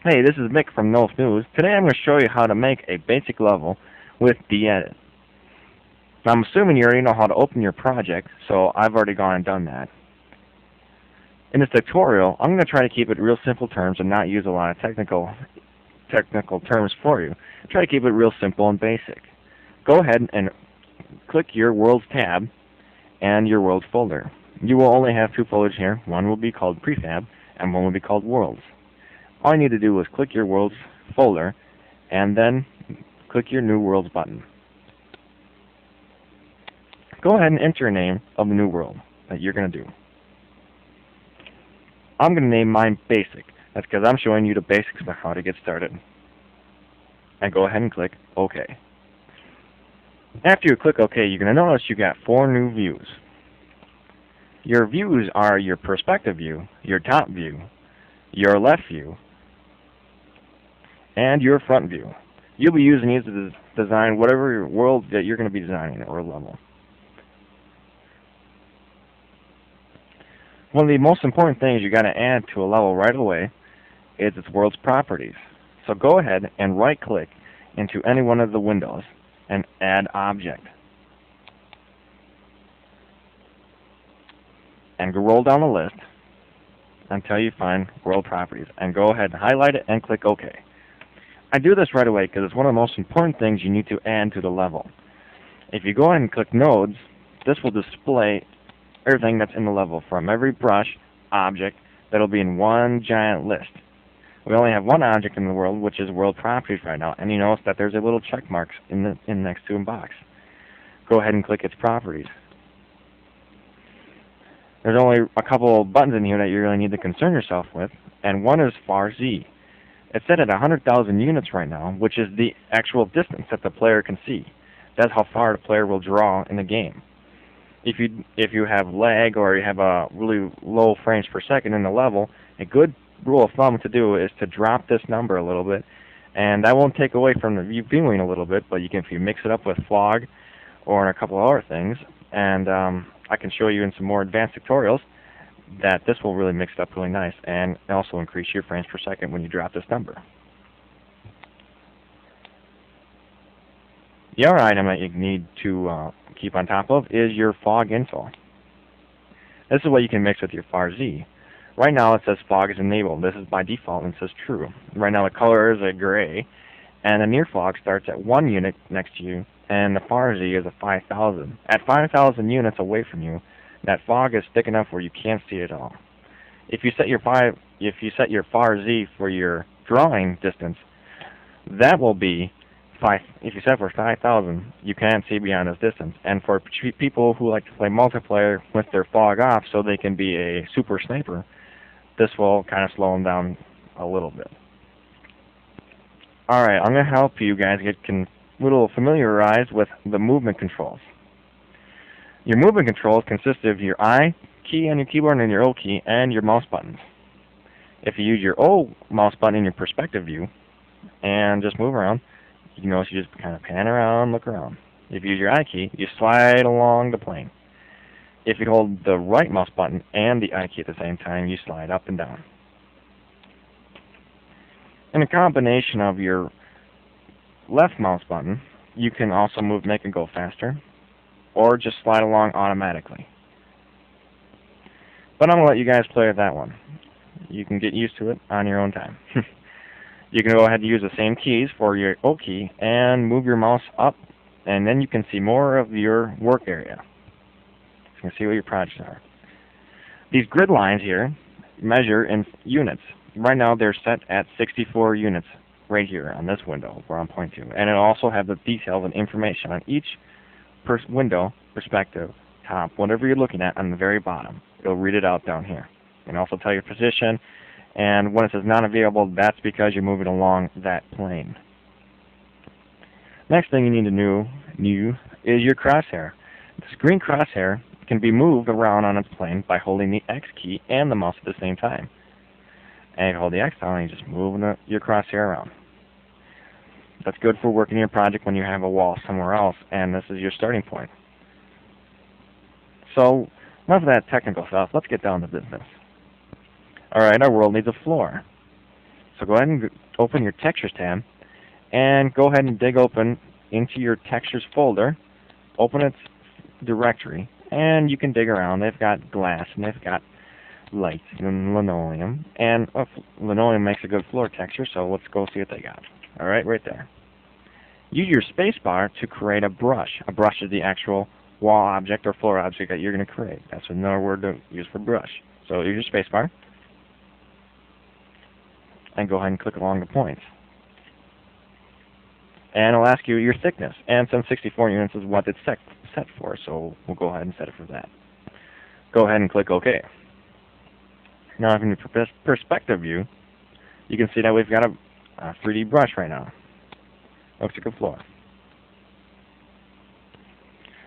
Hey, this is Mick from NOLF News. Today I'm going to show you how to make a basic level with DEdit. Now, I'm assuming you already know how to open your project, so I've already gone and done that. In this tutorial, I'm going to try to keep it real simple terms and not use a lot of technical terms for you. Try to keep it real simple and basic. Go ahead and click your Worlds tab and your Worlds folder. You will only have two folders here. One will be called Prefab and one will be called Worlds. All you need to do is click your Worlds folder and then click your New Worlds button. Go ahead and enter a name of the new world that you're going to do. I'm going to name mine Basic. That's because I'm showing you the basics of how to get started. And go ahead and click OK. After you click OK, you're going to notice you got 4 new views. Your views are your perspective view, your top view, your left view, and your front view. You'll be using these to design whatever world that you're going to be designing or level. One of the most important things you got to add to a level right away is its world's properties. So go ahead and right click into any one of the windows and add object. And go roll down the list until you find world properties and go ahead and highlight it and click OK. I do this right away because it's one of the most important things you need to add to the level. If you go ahead and click nodes, this will display everything that's in the level from every brush, object, that'll be in one giant list. We only have one object in the world, which is world properties right now, and you notice that there's a little check marks in next to a box. Go ahead and click its properties. There's only a couple buttons in here that you really need to concern yourself with, and one is far Z. It's set at 100,000 units right now, which is the actual distance that the player can see. That's how far the player will draw in the game. If you have lag or you have a really low frames per second in the level, a good rule of thumb to do is to drop this number a little bit, and that won't take away from the viewing a little bit, but if you mix it up with fog or in a couple other things, and I can show you in some more advanced tutorials that this will really mix it up really nice and also increase your frames per second when you drop this number. The other item that you need to keep on top of is your fog info. This is what you can mix with your far Z. Right now it says fog is enabled. This is by default and it says true. Right now the color is a gray, and the near fog starts at 1 unit next to you, and the far Z is a 5,000. At 5,000 units away from you, that fog is thick enough where you can't see it at all. If you set your far Z for your drawing distance, that will be 5. If you set for 5,000, you can't see beyond this distance. And for people who like to play multiplayer with their fog off so they can be a super sniper, this will kind of slow them down a little bit. Alright, I'm going to help you guys get a little familiarized with the movement controls. Your movement controls consist of your I key on your keyboard and your O key and your mouse buttons. If you use your O mouse button in your perspective view and just move around, you notice you just kind of pan around, look around. If you use your I key, you slide along the plane. If you hold the right mouse button and the I key at the same time, you slide up and down. In a combination of your left mouse button, you can also make it go faster, or just slide along automatically. But I'm going to let you guys play with that one. You can get used to it on your own time. You can go ahead and use the same keys for your O key and move your mouse up, and then you can see more of your work area. You can see what your projects are. These grid lines here measure in units. Right now they're set at 64 units right here on this window where I'm pointing to. And it'll also have the details and information on each window, perspective, top, whatever you're looking at on the very bottom. It'll read it out down here. And also tell your position. And when it says not available, that's because you're moving along that plane. Next thing you need to know is your crosshair. This green crosshair can be moved around on its plane by holding the X key and the mouse at the same time. And you hold the X down and you just move your crosshair around. That's good for working your project when you have a wall somewhere else and this is your starting point. So, enough of that technical stuff. Let's get down to business. Alright, our world needs a floor. So go ahead and open your Textures tab, and go ahead and dig open into your Textures folder, open its directory, and you can dig around. They've got glass, and they've got lights, and linoleum, and linoleum makes a good floor texture, so let's go see what they got. Alright, right there. Use your spacebar to create a brush. A brush is the actual wall object or floor object that you're going to create. That's another word to use for brush. So use your spacebar, and go ahead and click along the points. And it'll ask you your thickness, and some 64 units is what it's set for, so we'll go ahead and set it for that. Go ahead and click OK. Now from the perspective view, you can see that we've got a 3D brush right now. Looks like a floor.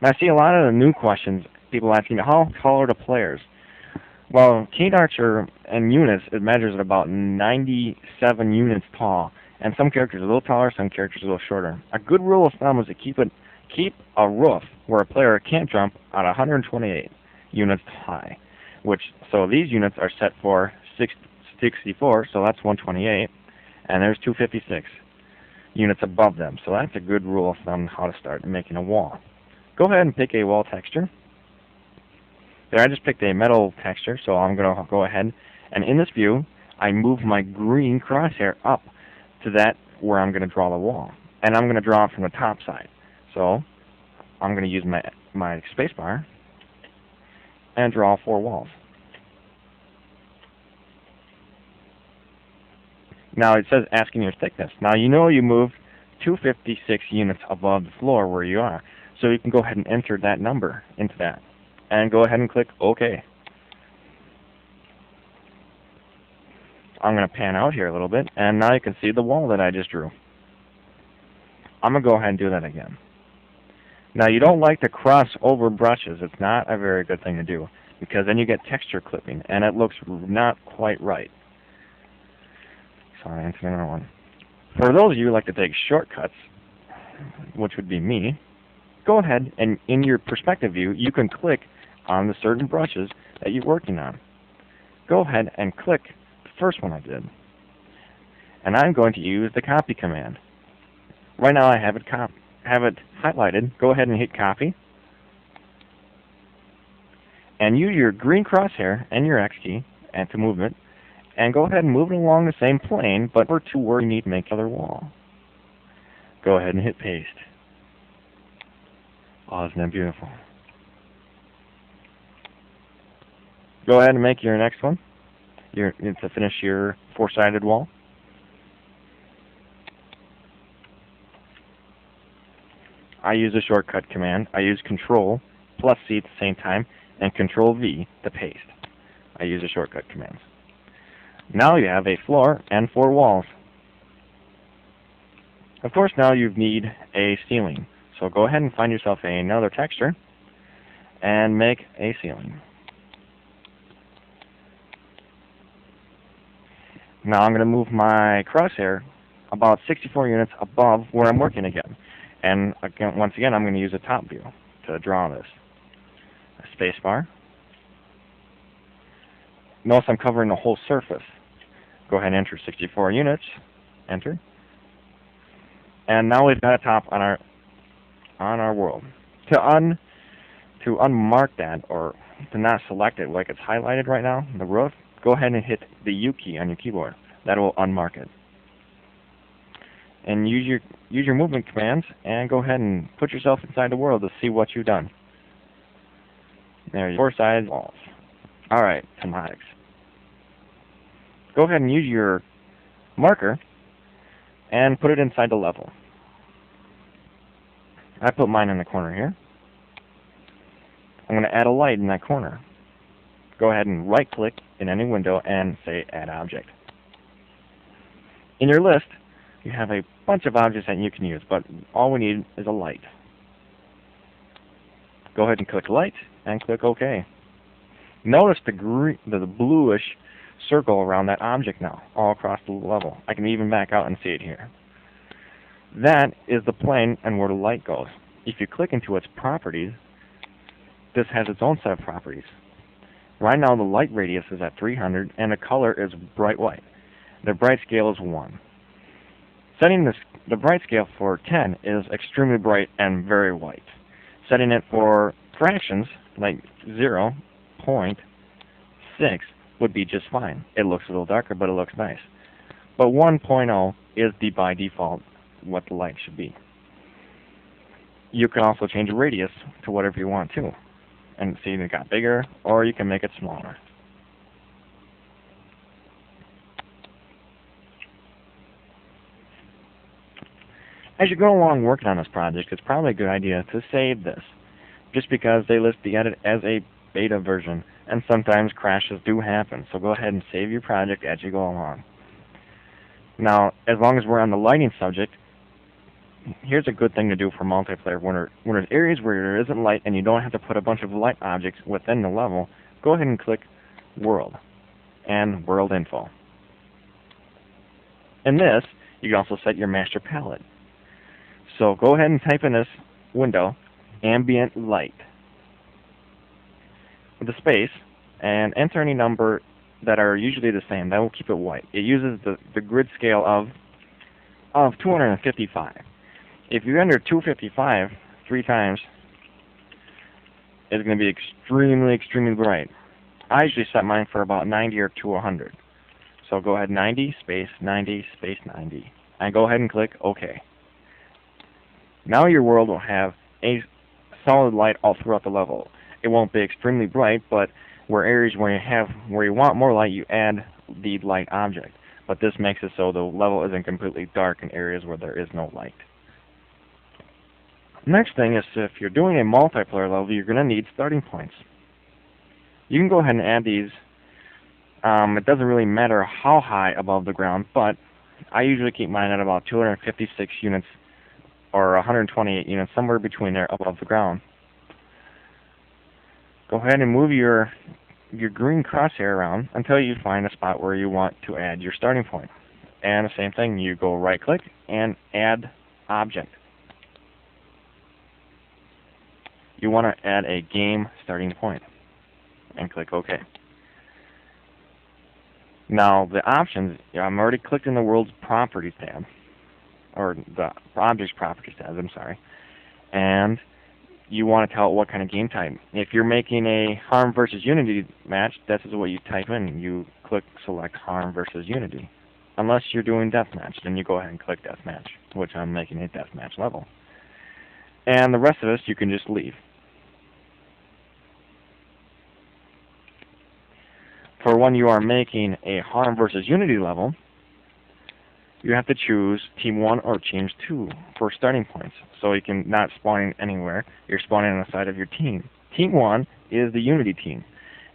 Now I see a lot of the new questions, people asking how tall are the players? Well, Kate Archer and units, it measures at about 97 units tall, and some characters are a little taller, some characters are a little shorter. A good rule of thumb is to keep a roof where a player can't jump at 128 units high, so these units are set for 64, so that's 128, and there's 256 units above them, so that's a good rule of thumb how to start making a wall. Go ahead and pick a wall texture. There, I just picked a metal texture, so I'm going to go ahead, and in this view, I move my green crosshair up to that where I'm going to draw the wall, and I'm going to draw it from the top side. So I'm going to use my spacebar and draw 4 walls. Now it says asking your thickness. Now you know you moved 256 units above the floor where you are, so you can go ahead and enter that number into that, and go ahead and click OK. I'm going to pan out here a little bit, and now you can see the wall that I just drew. I'm going to go ahead and do that again. Now you don't like to cross over brushes. It's not a very good thing to do, because then you get texture clipping, and it looks not quite right. So I'll answer another one. For those of you who like to take shortcuts, which would be me, go ahead and in your perspective view, you can click on the certain brushes that you're working on. Go ahead and click the first one I did. And I'm going to use the copy command. Right now I have it highlighted. Go ahead and hit copy. And use your green crosshair and your X key and to move it. And go ahead and move it along the same plane, but over to where you need to make the other wall. Go ahead and hit paste. Oh, isn't that beautiful? Go ahead and make your next one. To finish your 4-sided wall. I use a shortcut command. I use Control plus C at the same time, and Control V to paste. I use the shortcut commands. Now you have a floor and 4 walls. Of course, now you need a ceiling. So go ahead and find yourself another texture and make a ceiling. Now I'm going to move my crosshair about 64 units above where I'm working again. And again, once again, I'm going to use a top view to draw this. A spacebar. Notice I'm covering the whole surface. Go ahead and enter 64 units. Enter. And now we've got a top on our world. To unmark that, or to not select it like it's highlighted right now, the roof, go ahead and hit the U key on your keyboard. That will unmark it. And use your movement commands and go ahead and put yourself inside the world to see what you've done. There's 4-sided walls. Alright, schematics. Go ahead and use your marker and put it inside the level. I put mine in the corner here. I'm going to add a light in that corner. Go ahead and right click in any window and say Add Object. In your list, you have a bunch of objects that you can use, but all we need is a light. Go ahead and click Light and click OK. Notice the bluish circle around that object now, all across the level. I can even back out and see it here. That is the plane and where the light goes. If you click into its properties, this has its own set of properties. Right now the light radius is at 300 and the color is bright white. The bright scale is 1. Setting the bright scale for 10 is extremely bright and very white. Setting it for fractions, like 0.6, would be just fine. It looks a little darker, but it looks nice. But 1.0 is by default what the light should be. You can also change the radius to whatever you want to. And see it got bigger, or you can make it smaller. As you go along working on this project, it's probably a good idea to save this, just because they list the edit as a beta version, and sometimes crashes do happen, so go ahead and save your project as you go along. Now, as long as we're on the lighting subject, here's a good thing to do for multiplayer. When there's areas where there isn't light and you don't have to put a bunch of light objects within the level, go ahead and click World and World Info. In this, you can also set your master palette. So go ahead and type in this window, ambient light, with a space, and enter any number that are usually the same. That will keep it white. It uses the grid scale of 255. If you enter 255 3 times, it's going to be extremely, extremely bright. I usually set mine for about 90 or to 100. So go ahead, 90, space, 90, space, 90. And go ahead and click OK. Now your world will have a solid light all throughout the level. It won't be extremely bright, but where areas where you want more light, you add the light object. But this makes it so the level isn't completely dark in areas where there is no light. Next thing is, if you're doing a multiplayer level, you're going to need starting points. You can go ahead and add these. It doesn't really matter how high above the ground, but I usually keep mine at about 256 units or 128 units, somewhere between there above the ground. Go ahead and move your green crosshair around until you find a spot where you want to add your starting point. And the same thing, you go right click and add object. You want to add a game starting point and click OK. Now the options, I'm already clicked in the world's properties tab, or the objects properties tab, I'm sorry, and you want to tell it what kind of game type. If you're making a Harm versus Unity match, this is what you type in. You click select Harm versus Unity. Unless you're doing deathmatch, then you go ahead and click deathmatch, which I'm making a deathmatch level. And the rest of this you can just leave. For when you are making a Harm versus Unity level, you have to choose Team 1 or Team 2 for starting points. So you can not spawning anywhere, you're spawning on the side of your team. Team 1 is the Unity team,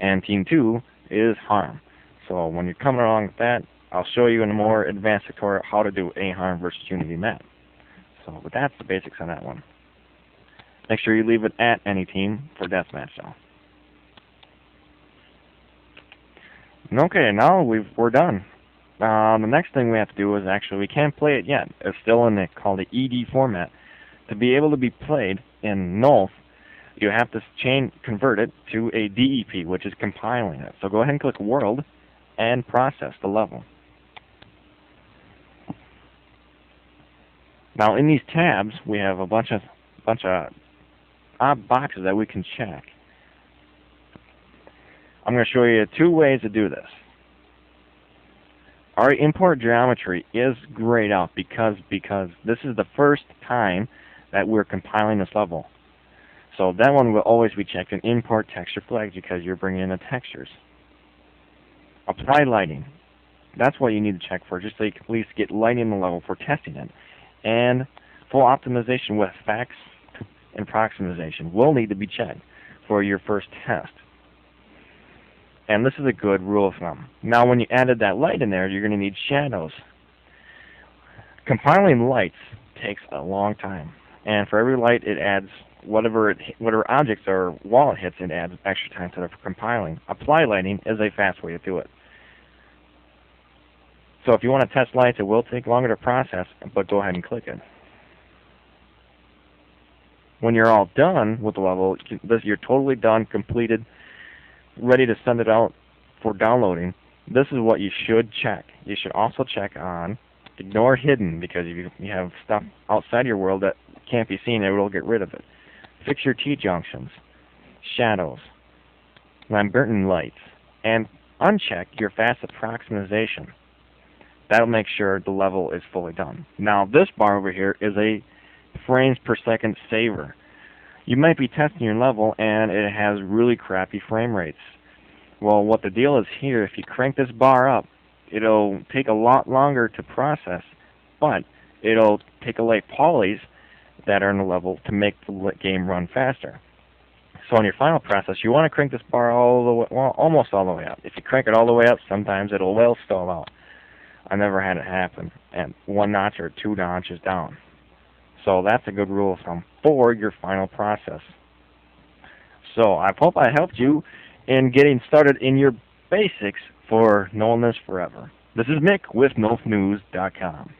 and Team 2 is Harm. So when you're coming along with that, I'll show you in a more advanced tutorial how to do a Harm versus Unity map. So but that's the basics on that one. Make sure you leave it at any team for deathmatch though. Okay, now we're done. The next thing we have to do is we can't play it yet. It's still in called the ED format. To be able to be played in NOLF, you have to convert it to a DEP, which is compiling it. So go ahead and click World and process the level. Now in these tabs, we have a bunch of boxes that we can check. I'm going to show you 2 ways to do this. Our import geometry is grayed out because this is the first time that we're compiling this level. So that one will always be checked in import texture flags because you're bringing in the textures. Apply lighting. That's what you need to check for, just so you can at least get lighting in the level for testing it. And full optimization with facts and proximization will need to be checked for your first test. And this is a good rule of thumb. Now when you added that light in there, you're going to need shadows. Compiling lights takes a long time. And for every light it adds, whatever objects or wall it hits, it adds extra time to the compiling. Apply lighting is a fast way to do it. So if you want to test lights, it will take longer to process, but go ahead and click it. When you're all done with the level, you're totally done, completed, ready to send it out for downloading, This is what you should check. You should also check on ignore hidden, because if you have stuff outside your world that can't be seen, it will get rid of it. Fix your T-junctions, shadows, Lamberton lights, and uncheck your fast approximation. That'll make sure the level is fully done. Now this bar over here is a frames per second saver. You might be testing your level and it has really crappy frame rates. Well, what the deal is here, if you crank this bar up, it'll take a lot longer to process, but it'll take away polys that are in the level to make the game run faster. So on your final process, you want to crank this bar all the way, well, almost all the way up. If you crank it all the way up, sometimes it'll well stall out. I never had it happen, and 1 notch or 2 notches down. So that's a good rule of thumb for your final process. So I hope I helped you in getting started in your basics for Nullness Forever. This is Mick with NOLFnews.com.